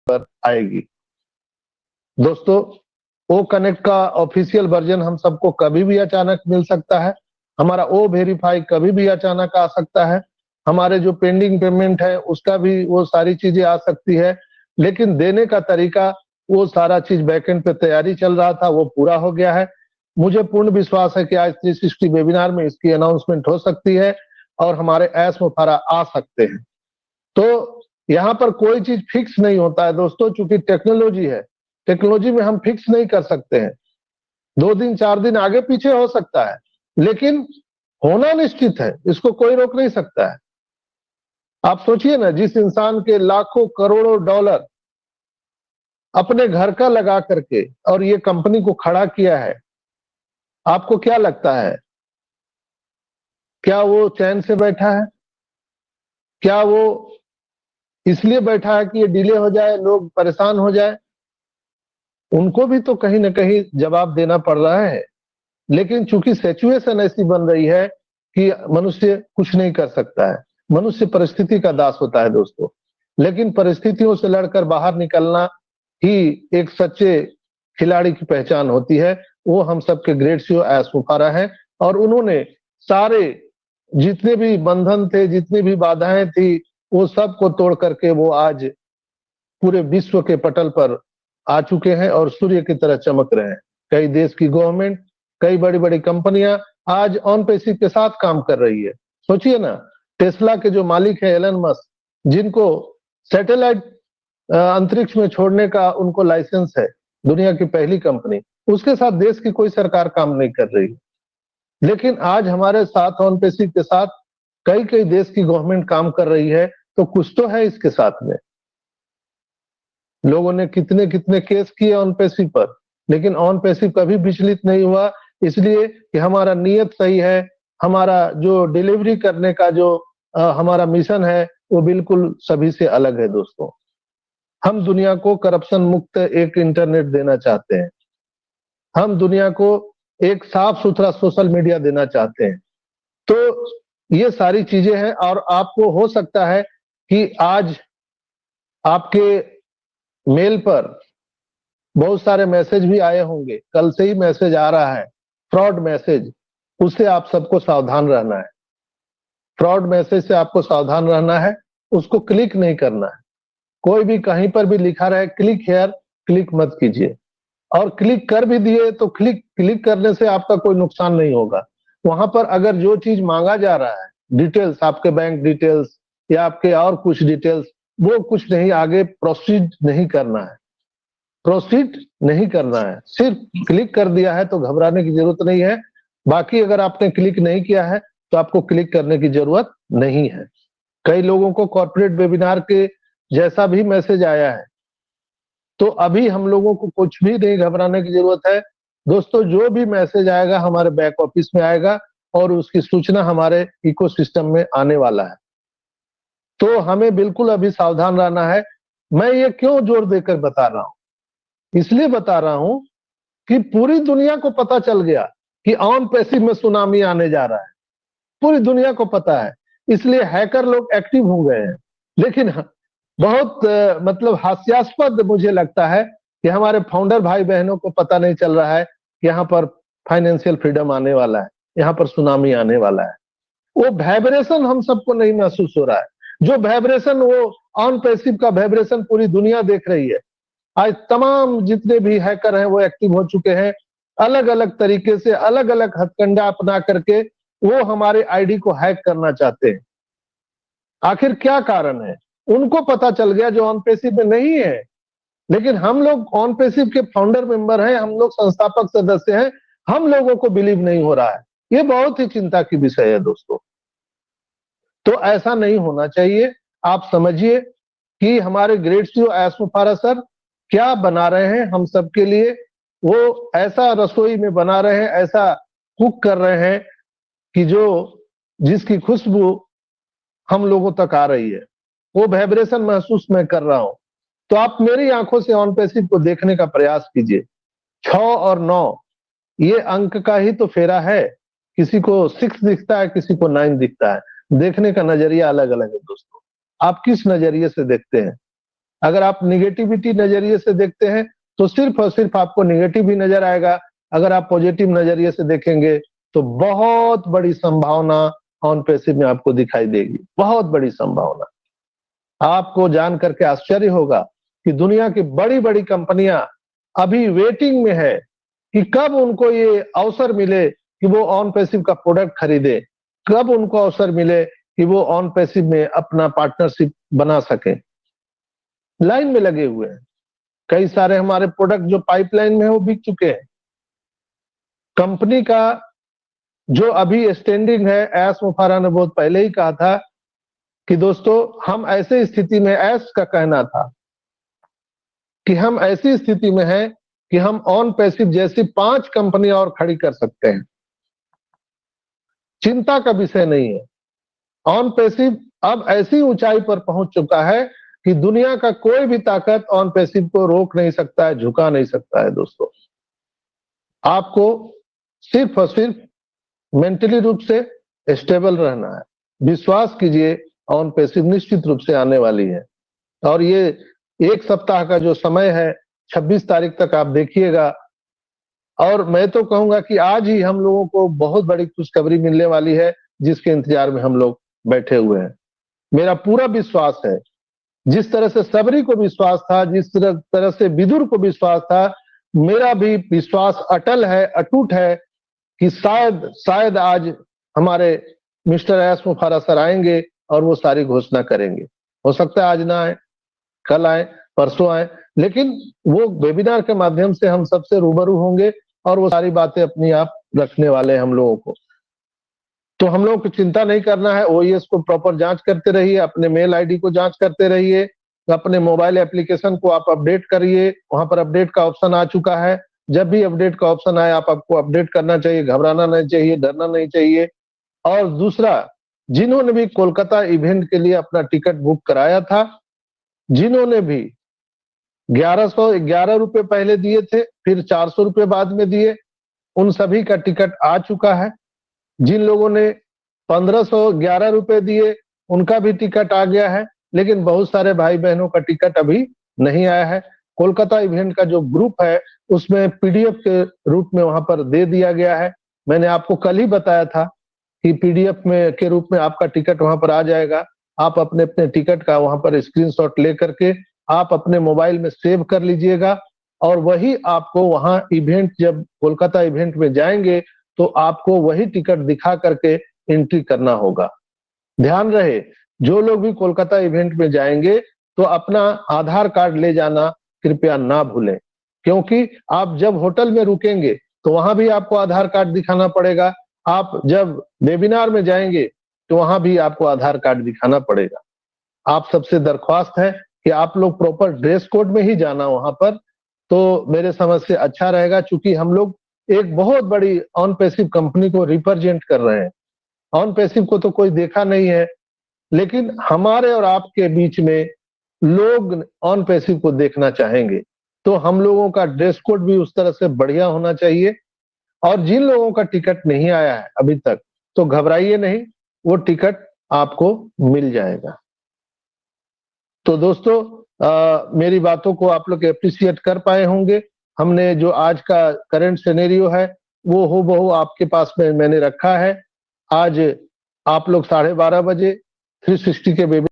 पर आएगी। दोस्तों, ओ कनेक्ट का ऑफिशियल वर्जन हम सबको कभी भी अचानक मिल सकता है। हमारा ओ वेरीफाई कभी भी अचानक आ सकता है। हमारे जो पेंडिंग पेमेंट है उसका भी वो सारी चीजें आ सकती है, लेकिन देने का तरीका वो सारा चीज बैकएंड पे तैयारी चल रहा था, वो पूरा हो गया है। मुझे पूर्ण विश्वास है कि आज 360 वेबिनार में इसकी अनाउंसमेंट हो सकती है और हमारे ऐश मुफारा आ सकते हैं। तो यहाँ पर कोई चीज फिक्स नहीं होता है दोस्तों, चूंकि टेक्नोलॉजी है, टेक्नोलॉजी में हम फिक्स नहीं कर सकते हैं। 2 दिन 4 दिन आगे पीछे हो सकता है, लेकिन होना निश्चित है, इसको कोई रोक नहीं सकता है। आप सोचिए ना, जिस इंसान के लाखों करोड़ों डॉलर अपने घर का लगा करके और ये कंपनी को खड़ा किया है, आपको क्या लगता है, क्या वो चैन से बैठा है? क्या वो इसलिए बैठा है कि ये डिले हो जाए, लोग परेशान हो जाए? उनको भी तो कहीं ना कहीं जवाब देना पड़ रहा है, लेकिन चूंकि सिचुएशन ऐसी बन रही है कि मनुष्य कुछ नहीं कर सकता है, मनुष्य परिस्थिति का दास होता है दोस्तों। लेकिन परिस्थितियों से लड़कर बाहर निकलना ही एक सच्चे खिलाड़ी की पहचान होती है। वो हम सबके ग्रेट सीईओ ऐश मुफारा है, और उन्होंने सारे जितने भी बंधन थे, जितनी भी बाधाएं थी, वो सबको तोड़ करके वो आज पूरे विश्व के पटल पर आ चुके हैं और सूर्य की तरह चमक रहे हैं। कई देश की गवर्नमेंट, कई बड़ी बड़ी कंपनियां आज ऑन पेसिव के साथ काम कर रही है। सोचिए ना, टेस्ला के जो मालिक है एलन मस्क, जिनको सैटेलाइट अंतरिक्ष में छोड़ने का उनको लाइसेंस है, दुनिया की पहली कंपनी, उसके साथ देश की कोई सरकार काम नहीं कर रही। लेकिन आज हमारे साथ ऑन पेसिव के साथ कई कई देश की गवर्नमेंट काम कर रही है, तो कुछ तो है इसके साथ में। लोगों ने कितने कितने केस किए ऑन पेसिव पर, लेकिन ऑन पेसिव कभी विचलित नहीं हुआ, इसलिए कि हमारा नियत सही है। हमारा जो डिलीवरी करने का जो हमारा मिशन है वो बिल्कुल सभी से अलग है दोस्तों। हम दुनिया को करप्शन मुक्त एक इंटरनेट देना चाहते हैं। हम दुनिया को एक साफ सुथरा सोशल मीडिया देना चाहते हैं। तो ये सारी चीजें हैं, और आपको हो सकता है कि आज आपके मेल पर बहुत सारे मैसेज भी आए होंगे, कल से ही मैसेज आ रहा है फ्रॉड मैसेज, उससे आप सबको सावधान रहना है। फ्रॉड मैसेज से आपको सावधान रहना है, उसको क्लिक नहीं करना है। कोई भी कहीं पर भी लिखा रहे क्लिक हेयर, क्लिक मत कीजिए। और क्लिक कर भी दिए तो क्लिक करने से आपका कोई नुकसान नहीं होगा। वहां पर अगर जो चीज मांगा जा रहा है, डिटेल्स, आपके बैंक डिटेल्स या आपके और कुछ डिटेल्स, वो कुछ नहीं, आगे प्रोसीड नहीं करना है, प्रोसीड नहीं करना है। सिर्फ क्लिक कर दिया है तो घबराने की जरूरत नहीं है। बाकी अगर आपने क्लिक नहीं किया है तो आपको क्लिक करने की जरूरत नहीं है। कई लोगों को कॉर्पोरेट वेबिनार के जैसा भी मैसेज आया है, तो अभी हम लोगों को कुछ भी नहीं घबराने की जरूरत है दोस्तों। जो भी मैसेज आएगा हमारे बैक ऑफिस में आएगा और उसकी सूचना हमारे इकोसिस्टम में आने वाला है। तो हमें बिल्कुल अभी सावधान रहना है। मैं ये क्यों जोर देकर बता रहा हूं, इसलिए बता रहा हूं कि पूरी दुनिया को पता चल गया कि ऑन पेसिव में सुनामी आने जा रहा है। पूरी दुनिया को पता है, इसलिए हैकर लोग एक्टिव हो गए हैं। लेकिन बहुत मतलब हास्यास्पद मुझे लगता है कि हमारे फाउंडर भाई बहनों को पता नहीं चल रहा है कि यहाँ पर फाइनेंशियल फ्रीडम आने वाला है, यहाँ पर सुनामी आने वाला है। वो वाइब्रेशन हम सबको नहीं महसूस हो रहा है। जो वाइब्रेशन, वो ऑन पेसिव का वाइब्रेशन पूरी दुनिया देख रही है। आज तमाम जितने भी हैकर हैं वो एक्टिव हो चुके हैं, अलग अलग तरीके से, अलग अलग हथकंडा अपना करके वो हमारे आईडी को हैक करना चाहते हैं। आखिर क्या कारण है? उनको पता चल गया जो ऑन पेसिव में नहीं है। लेकिन हम लोग ऑन पेसिव के फाउंडर मेंबर हैं, हम लोग संस्थापक सदस्य हैं, हम लोगों को बिलीव नहीं हो रहा है। ये बहुत ही चिंता की विषय है दोस्तों। तो ऐसा नहीं होना चाहिए। आप समझिए कि हमारे ग्रेट सीईओ ऐश मुफारा सर क्या बना रहे हैं हम सबके लिए। वो ऐसा रसोई में बना रहे हैं, ऐसा कुक कर रहे हैं कि जिसकी खुशबू हम लोगों तक आ रही है। वो वाइब्रेशन महसूस मैं कर रहा हूं। तो आप मेरी आंखों से ऑन पेसिव को देखने का प्रयास कीजिए। 6 और 9 ये अंक का ही तो फेरा है। किसी को 6 दिखता है, किसी को 9 दिखता है। देखने का नजरिया अलग अलग है दोस्तों। आप किस नजरिए से देखते हैं? अगर आप निगेटिविटी नजरिए से देखते हैं तो सिर्फ और सिर्फ आपको निगेटिव ही नजर आएगा। अगर आप पॉजिटिव नजरिए से देखेंगे तो बहुत बड़ी संभावना ऑन पैसिव में आपको दिखाई देगी, बहुत बड़ी संभावना। आपको जान करके आश्चर्य होगा कि दुनिया की बड़ी बड़ी कंपनियां अभी वेटिंग में है कि कब उनको ये अवसर मिले कि वो ऑन पैसिव का प्रोडक्ट खरीदे, कब उनको अवसर मिले कि वो ऑन पैसिव में अपना पार्टनरशिप बना सके। लाइन में लगे हुए हैं, कई सारे हमारे प्रोडक्ट जो पाइपलाइन में है वो बिक चुके हैं। कंपनी का जो अभी स्टैंडिंग है, एस मुफारा ने बहुत पहले ही कहा था कि दोस्तों हम ऐसे स्थिति में, एस का कहना था कि हम ऐसी स्थिति में हैं कि हम ऑन पैसिव जैसी 5 कंपनियां और खड़ी कर सकते हैं। चिंता का विषय नहीं है। ऑन पैसिव अब ऐसी ऊंचाई पर पहुंच चुका है कि दुनिया का कोई भी ताकत ऑन पैसिव को रोक नहीं सकता है, झुका नहीं सकता है। दोस्तों आपको सिर्फ और सिर्फ मेंटली रूप से स्टेबल रहना है। विश्वास कीजिए, ऑन पैसिव निश्चित रूप से आने वाली है। और ये 1 सप्ताह का जो समय है, 26 तारीख तक आप देखिएगा। और मैं तो कहूंगा कि आज ही हम लोगों को बहुत बड़ी खुशखबरी मिलने वाली है, जिसके इंतजार में हम लोग बैठे हुए हैं। मेरा पूरा विश्वास है, जिस तरह से सबरी को विश्वास था, जिस तरह से विदुर को विश्वास था, मेरा भी विश्वास अटल है, अटूट है कि शायद आज हमारे मिस्टर एस मुफारा सर आएंगे और वो सारी घोषणा करेंगे। हो सकता है आज ना आए, कल आए, परसों आए, लेकिन वो वेबिनार के माध्यम से हम सबसे रूबरू होंगे और वो सारी बातें अपनी आप रखने वाले हैं हम लोगों को। तो हम लोगों को चिंता नहीं करना है। ओईएस को प्रॉपर जांच करते रहिए, अपने मेल आईडी को जांच करते रहिए, अपने मोबाइल एप्लीकेशन को आप अपडेट करिए। वहां पर अपडेट का ऑप्शन आ चुका है। जब भी अपडेट का ऑप्शन आए आपको अपडेट करना चाहिए, घबराना नहीं चाहिए, डरना नहीं चाहिए। और दूसरा, जिन्होंने भी कोलकाता इवेंट के लिए अपना टिकट बुक कराया था, जिन्होंने भी 1111 रुपए पहले दिए थे, फिर 400 रुपए बाद में दिए, उन सभी का टिकट आ चुका है। जिन लोगों ने 1511 रुपए दिए, उनका भी टिकट आ गया है। लेकिन बहुत सारे भाई बहनों का टिकट अभी नहीं आया है। कोलकाता इवेंट का जो ग्रुप है उसमें पीडीएफ के रूप में वहां पर दे दिया गया है। मैंने आपको कल ही बताया था कि पीडीएफ में के रूप में आपका टिकट वहां पर आ जाएगा। आप अपने अपने टिकट का वहां पर स्क्रीनशॉट लेकर के आप अपने मोबाइल में सेव कर लीजिएगा, और वही आपको वहां इवेंट, जब कोलकाता इवेंट में जाएंगे तो आपको वही टिकट दिखा करके एंट्री करना होगा। ध्यान रहे, जो लोग भी कोलकाता इवेंट में जाएंगे तो अपना आधार कार्ड ले जाना कृपया ना भूलें, क्योंकि आप जब होटल में रुकेंगे तो वहां भी आपको आधार कार्ड दिखाना पड़ेगा। आप जब वेबिनार में जाएंगे तो वहां भी आपको आधार कार्ड दिखाना पड़ेगा। आप सबसे दरख्वास्त है कि आप लोग प्रॉपर ड्रेस कोड में ही जाना वहां पर, तो मेरे समझ से अच्छा रहेगा। चूंकि हम लोग एक बहुत बड़ी ऑन पैसिव कंपनी को रिप्रेजेंट कर रहे हैं। ऑन पैसिव को तो कोई देखा नहीं है, लेकिन हमारे और आपके बीच में लोग ऑन पैसिव को देखना चाहेंगे, तो हम लोगों का ड्रेस कोड भी उस तरह से बढ़िया होना चाहिए। और जिन लोगों का टिकट नहीं आया है अभी तक, तो घबराइए नहीं, वो टिकट आपको मिल जाएगा। तो दोस्तों मेरी बातों को आप लोग एप्रिशिएट कर पाए होंगे। हमने जो आज का करंट सिनेरियो है वो हूबहू आपके पास में मैंने रखा है। आज आप लोग 12:30 बजे 360 के वेबिनार